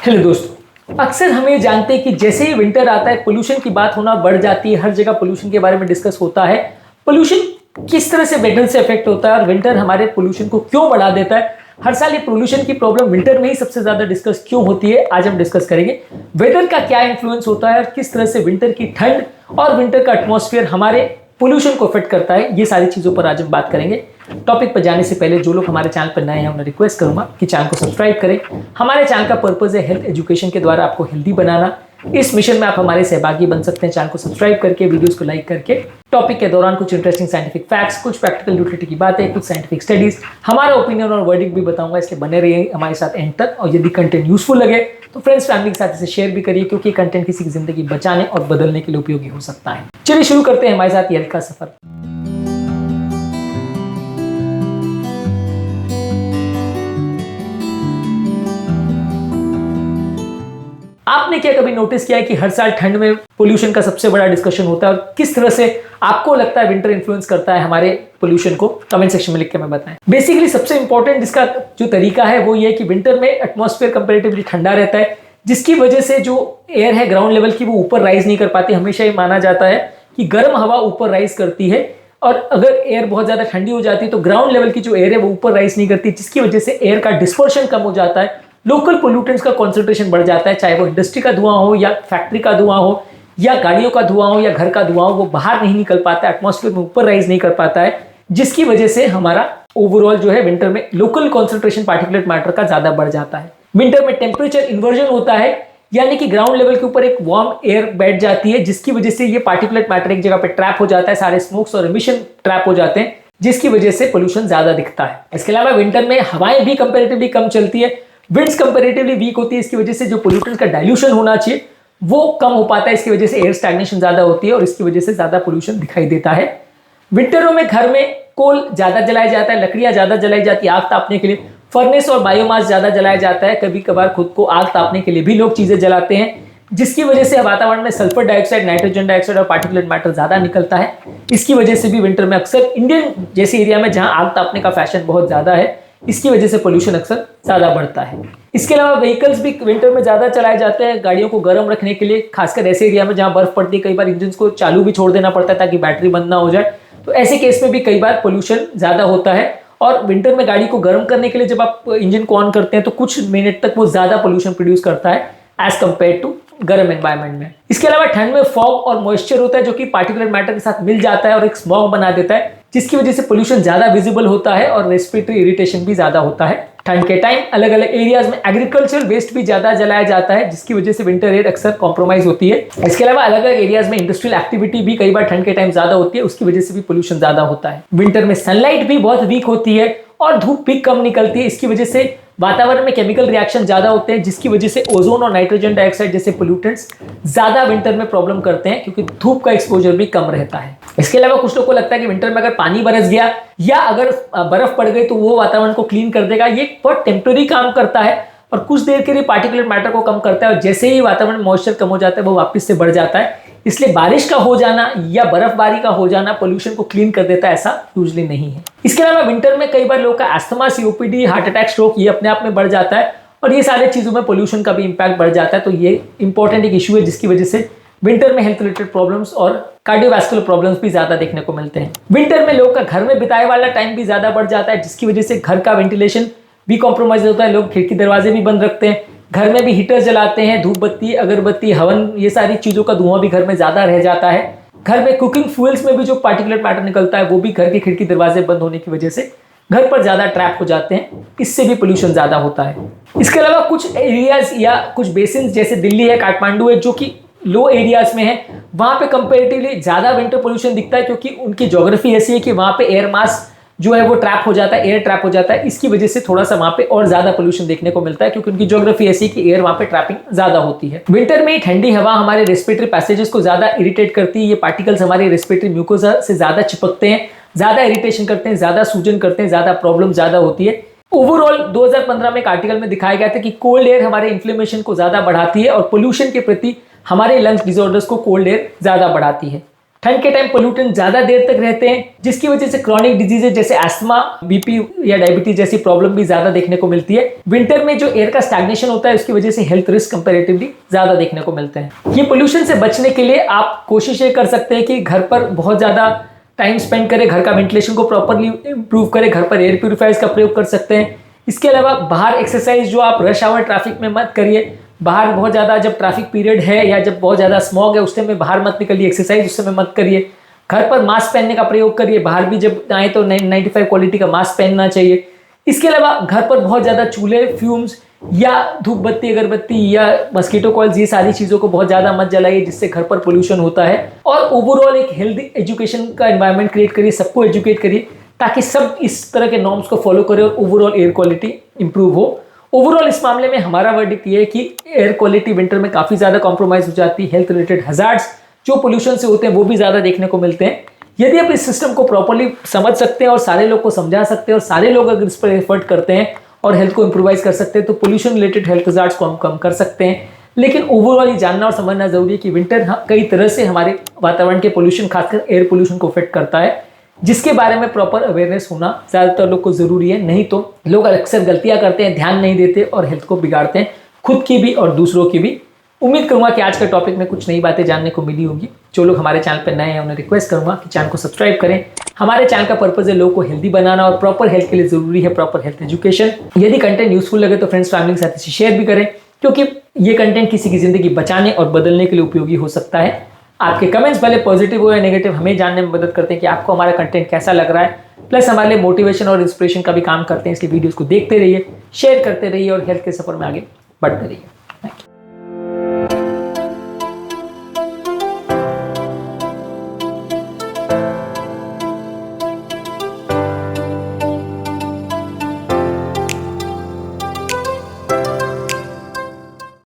Hello दोस्तों, अक्सर हम ये जानते हैं कि जैसे ही विंटर आता है पोल्यूशन की बात होना बढ़ जाती है। हर जगह पोल्यूशन के बारे में डिस्कस होता है। पोल्यूशन किस तरह से वेदर से अफेक्ट होता है और विंटर हमारे पोल्यूशन को क्यों बढ़ा देता है। हर साल ये पोल्यूशन की प्रॉब्लम विंटर में ही सबसे ज्यादा डिस्कस क्यों होती है, आज हम डिस्कस करेंगे। वेदर का क्या इन्फ्लुएंस होता है और किस तरह से विंटर की ठंड और विंटर का एटमॉस्फेयर हमारे पोल्यूशन को अफेक्ट करता है, ये सारी चीजों पर आज हम बात करेंगे। टॉपिक पर जाने से पहले जो लोग हमारे चैनल पर नए हैं उन्हें रिक्वेस्ट करूंगा कि चैनल को सब्सक्राइब करें। हमारे चैनल का पर्पस है हेल्थ एजुकेशन के द्वारा आपको हेल्दी बनाना। इस मिशन में आप हमारे सहभागी बन सकते हैं चैनल को सब्सक्राइब करके, वीडियोस को लाइक करके। टॉपिक के दौरान कुछ इंटरेस्टिंग साइंटिफिक फैक्ट्स, कुछ प्रैक्टिकल यूटिलिटी की बातें, कुछ साइंटिफिक स्टडीज, हमारा ओपिनियन और वर्डिक भी बताऊंगा, इसलिए बने रहिए हमारे साथ एंड तक। और यदि कंटेंट यूजफुल लगे तो फ्रेंड्स फैमिली के साथ इसे शेयर भी करिए, क्योंकि कंटेंट किसी की जिंदगी बचाने और बदलने के लिए उपयोगी हो सकता है। चलिए शुरू करते हैं हमारे साथ हेल्थ का सफर। आपने क्या कभी नोटिस किया है कि हर साल ठंड में पोल्यूशन का सबसे बड़ा डिस्कशन होता है, और किस तरह से आपको लगता है विंटर इन्फ्लुएंस करता है हमारे पोल्यूशन को? कमेंट सेक्शन में लिख के हमें बताएं। बेसिकली सबसे इंपॉर्टेंट इसका जो तरीका है वो ये है कि विंटर में एटमॉस्फेयर कंपैरेटिवली ठंडा रहता है, जिसकी वजह से जो एयर है ग्राउंड लेवल की वो ऊपर राइज नहीं कर पाती। हमेशा ये माना जाता है कि गर्म हवा ऊपर राइज करती है, और अगर एयर बहुत ज्यादा ठंडी हो जाती है तो ग्राउंड लेवल की जो एयर है वो ऊपर राइज नहीं करती, जिसकी वजह से एयर का डिस्पर्शन कम हो जाता है, लोकल पोल्यूटेंट्स का कॉन्सेंट्रेशन बढ़ जाता है। चाहे वो इंडस्ट्री का धुआं हो या फैक्ट्री का धुआं हो या गाड़ियों का धुआं हो या घर का धुआं हो, वो बाहर नहीं निकल पाता है, एटमॉस्फेयर में ऊपर राइज नहीं कर पाता है, जिसकी वजह से हमारा ओवरऑल जो है विंटर में लोकल कॉन्सेंट्रेशन पार्टिकुलेट मैटर का ज्यादा बढ़ जाता है। विंटर में टेम्परेचर इन्वर्जन होता है, यानी कि ग्राउंड लेवल के ऊपर एक वार्म एयर बैठ जाती है, जिसकी वजह से ये पार्टिकुलेट मैटर एक जगह पे ट्रैप हो जाता है, सारे स्मोक्स और एमिशन ट्रैप हो जाते हैं, जिसकी वजह से पोल्यूशन ज्यादा दिखता है। इसके अलावा विंटर में हवाएं भी कंपैरेटिवली कम चलती है, विंड्स कंपैरेटिवली वीक होती है, इसकी वजह से जो पोल्यूटेंट्स का डाइल्यूशन होना चाहिए वो कम हो पाता है, इसकी वजह से एयर स्टैग्नेशन ज्यादा होती है और इसकी वजह से ज्यादा पोल्यूशन दिखाई देता है। विंटरों में घर में कोल ज्यादा जलाया जाता है, लकड़ियां ज्यादा जलाई जाती है आग तापने के लिए, फर्नेस और बायोमास ज्यादा जलाया जाता है, कभी कभार खुद को आग तापने के लिए भी लोग चीजें जलाते हैं, जिसकी वजह से वातावरण में सल्फर डाइऑक्साइड, नाइट्रोजन डाइऑक्साइड और पार्टिकुलेट मैटर ज्यादा निकलता है। इसकी वजह से भी विंटर में अक्सर इंडियन जैसे एरिया में जहां आग तापने का फैशन बहुत ज्यादा है, इसकी वजह से पोल्यूशन अक्सर ज्यादा बढ़ता है। इसके अलावा व्हीकल्स भी विंटर में ज्यादा चलाए जाते हैं गाड़ियों को गर्म रखने के लिए, खासकर ऐसे एरिया में जहां बर्फ पड़ती है। कई बार इंजन को चालू भी छोड़ देना पड़ता है ताकि बैटरी बंद ना हो जाए, तो ऐसे केस में भी कई बार पोल्यूशन ज्यादा होता है। और विंटर में गाड़ी को गर्म करने के लिए जब आप इंजन को ऑन करते हैं तो कुछ मिनट तक वो ज्यादा पोल्यूशन प्रोड्यूस करता है एज कंपेयर टू गर्म एनवायरनमेंट में। इसके अलावा ठंड में फॉग और मॉइस्चर होता है, जो कि पार्टिकुलर मैटर के साथ मिल जाता है और एक स्मॉग बना देता है, जिसकी वजह से पोल्यूशन ज्यादा विजिबल होता है और रेस्पिरेटरी इरिटेशन भी ज्यादा होता है। ठंड के टाइम अलग अलग एरियाज में एग्रीकल्चरल वेस्ट भी ज्यादा जलाया जाता है, जिसकी वजह से विंटर एयर अक्सर कॉम्प्रोमाइज होती है। इसके अलावा अलग अलग एरियाज में इंडस्ट्रियल एक्टिविटी भी कई बार ठंड के टाइम ज्यादा होती है, उसकी वजह से भी पोल्यूशन ज्यादा होता है। विंटर में सनलाइट भी बहुत वीक होती है और धूप भी कम निकलती है, इसकी वजह से वातावरण में केमिकल रिएक्शन ज्यादा होते हैं, जिसकी वजह से ओजोन और नाइट्रोजन डाइऑक्साइड जैसे पोल्यूटेंट्स ज्यादा विंटर में प्रॉब्लम करते हैं, क्योंकि धूप का एक्सपोजर भी कम रहता है। इसके अलावा कुछ लोगों को लगता है कि विंटर में अगर पानी बरस गया या अगर बर्फ पड़ गई तो वो वातावरण को क्लीन कर देगा। ये बहुत टेम्पररी काम करता है और कुछ देर के लिए पार्टिकुलेट मैटर को कम करता है, और जैसे ही वातावरण में मॉइस्चर कम हो जाता है वो वापस से बढ़ जाता है। इसलिए बारिश का हो जाना या बर्फबारी का हो जाना पोल्यूशन को क्लीन कर देता है, ऐसा यूजुअली नहीं है। इसके अलावा विंटर में कई बार लोगों का asthma, COPD, heart attack, stroke ये अपने आप में बढ़ जाता है, और ये सारे चीजों में पोल्यूशन का भी इंपैक्ट बढ़ जाता है। तो ये इंपॉर्टेंट एक इशू है, जिसकी वजह से विंटर में हेल्थ रिलेटेड प्रॉब्लम्स और कार्डियोवैस्कुलर प्रॉब्लम्स भी ज्यादा देखने को मिलते हैं। विंटर में लोगों का घर में बिताए वाला टाइम भी ज्यादा बढ़ जाता है, जिसकी वजह से घर का वेंटिलेशन भी कॉम्प्रोमाइज होता है। लोग खिड़की दरवाजे भी बंद रखते हैं, घर में भी हीटर जलाते हैं, धूप बत्ती, अगरबत्ती, हवन, ये सारी चीजों का धुआं भी घर में ज्यादा रह जाता है। घर में कुकिंग फ्यूल्स में भी जो पार्टिकुलेट मैटर निकलता है वो भी घर की खिड़की दरवाजे बंद होने की वजह से घर पर ज्यादा ट्रैप हो जाते हैं, इससे भी पोल्यूशन ज्यादा होता है। इसके अलावा कुछ एरियाज या कुछ बेसिन जैसे दिल्ली है, काठमांडू है, जो कि लो एरियाज में है, वहां पे कंपेरेटिवली ज्यादा विंटर पोल्यूशन दिखता है, क्योंकि उनकी ज्योग्राफी ऐसी है कि वहां पे एयर मास जो है वो ट्रैप हो जाता है, एयर ट्रैप हो जाता है। इसकी वजह से थोड़ा सा वहां पे और ज्यादा पोल्यूशन देखने को मिलता है, क्योंकि उनकी ज्योग्राफी ऐसी कि एयर वहां पे ट्रैपिंग ज्यादा होती है। विंटर में ठंडी हवा हमारे रेस्पिरेटरी पैसेजेस को ज्यादा इरिटेट करती है, ये पार्टिकल्स हमारे रेस्पिरेटरी म्यूकोसा से ज्यादा चिपकते हैं, ज्यादा इरिटेशन करते हैं, ज्यादा सूजन करते हैं, ज्यादा प्रॉब्लम ज्यादा होती है। ओवरऑल 2015 में एक आर्टिकल में दिखाया गया था कि कोल्ड एयर हमारे इन्फ्लेमेशन को ज्यादा बढ़ाती है और पोल्यूशन के प्रति हमारे लंग्स डिसऑर्डर्स को कोल्ड एयर ज्यादा बढ़ाती है। ठंड के टाइम पोल्यूटेंट ज्यादा देर तक रहते हैं, जिसकी वजह से क्रॉनिक डिजीजेज जैसे एस्थमा, बीपी या डायबिटीज जैसी प्रॉब्लम भी ज्यादा देखने को मिलती है। विंटर में जो एयर का स्टैग्नेशन होता है उसकी वजह से हेल्थ रिस्क कंपैरेटिवली ज्यादा देखने को मिलते हैं। ये पोल्यूशन से बचने के लिए आप कोशिश ये कर सकते हैं कि घर पर बहुत ज्यादा टाइम स्पेंड करें, घर का वेंटिलेशन को प्रॉपरली इंप्रूव करें, घर पर एयर प्यूरिफायर्स का प्रयोग कर सकते हैं। इसके अलावा बाहर एक्सरसाइज जो आप रश आवर ट्रैफिक में मत करिए, बाहर बहुत ज़्यादा जब ट्रैफिक पीरियड है या जब बहुत ज़्यादा स्मॉग है उस टाइम में बाहर मत निकलिए, एक्सरसाइज उस समय मत करिए। घर पर मास्क पहनने का प्रयोग करिए, बाहर भी जब आए तो 95 क्वालिटी का मास्क पहनना चाहिए। इसके अलावा घर पर बहुत ज़्यादा चूल्हे, फ्यूम्स या धूप बत्ती, अगरबत्ती या मस्कीटो कॉइल्स, ये सारी चीज़ों को बहुत ज़्यादा मत जलाइए जिससे घर पर पोल्यूशन होता है। और ओवरऑल एक हेल्दी एजुकेशन का एनवायरनमेंट क्रिएट करिए, सबको एजुकेट करिए ताकि सब इस तरह के नॉर्म्स को फॉलो करें और ओवरऑल एयर क्वालिटी इंप्रूव हो। ओवरऑल इस मामले में हमारा वर्डिक्ट ये है कि एयर क्वालिटी विंटर में काफ़ी ज़्यादा कॉम्प्रोमाइज हो जाती है। हेल्थ रिलेटेड हजार्ड्स जो पोल्यूशन से होते हैं वो भी ज़्यादा देखने को मिलते हैं। यदि आप इस सिस्टम को प्रॉपर्ली समझ सकते हैं और सारे लोग को समझा सकते हैं और सारे लोग अगर इस पर एफर्ट करते हैं और हेल्थ को इंप्रूवाइज कर सकते हैं तो पोल्यूशन रिलेटेड हेल्थ हजार्ड्स को हम कम कर सकते हैं। लेकिन ओवरऑल ये जानना और समझना जरूरी है कि विंटर कई तरह से हमारे वातावरण के पोल्यूशन, खासकर एयर पोल्यूशन को इफेक्ट करता है, जिसके बारे में प्रॉपर अवेयरनेस होना ज़्यादातर लोग को ज़रूरी है। नहीं तो लोग अक्सर गलतियां करते हैं, ध्यान नहीं देते और हेल्थ को बिगाड़ते हैं, खुद की भी और दूसरों की भी। उम्मीद करूंगा कि आज के टॉपिक में कुछ नई बातें जानने को मिली होगी। जो लोग हमारे चैनल पर नए हैं उन्हें रिक्वेस्ट करूंगा कि चैनल को सब्सक्राइब करें। हमारे चैनल का पर्पज है लोगों को हेल्दी बनाना और प्रॉपर हेल्थ के लिए जरूरी है प्रॉपर हेल्थ एजुकेशन। यदि कंटेंट यूजफुल लगे तो फ्रेंड्स, फैमिली के साथ इसे शेयर भी करें, क्योंकि ये कंटेंट किसी की जिंदगी बचाने और बदलने के लिए उपयोगी हो सकता है। आपके कमेंट्स भले पॉजिटिव हो या नेगेटिव हमें जानने में मदद करते हैं कि आपको हमारा कंटेंट कैसा लग रहा है। प्लस हमारे लिए मोटिवेशन और इंस्पिरेशन का भी काम करते हैं। इसलिए वीडियोस को देखते रहिए, शेयर करते रहिए और हेल्थ के सफर में आगे बढ़ते रहिए।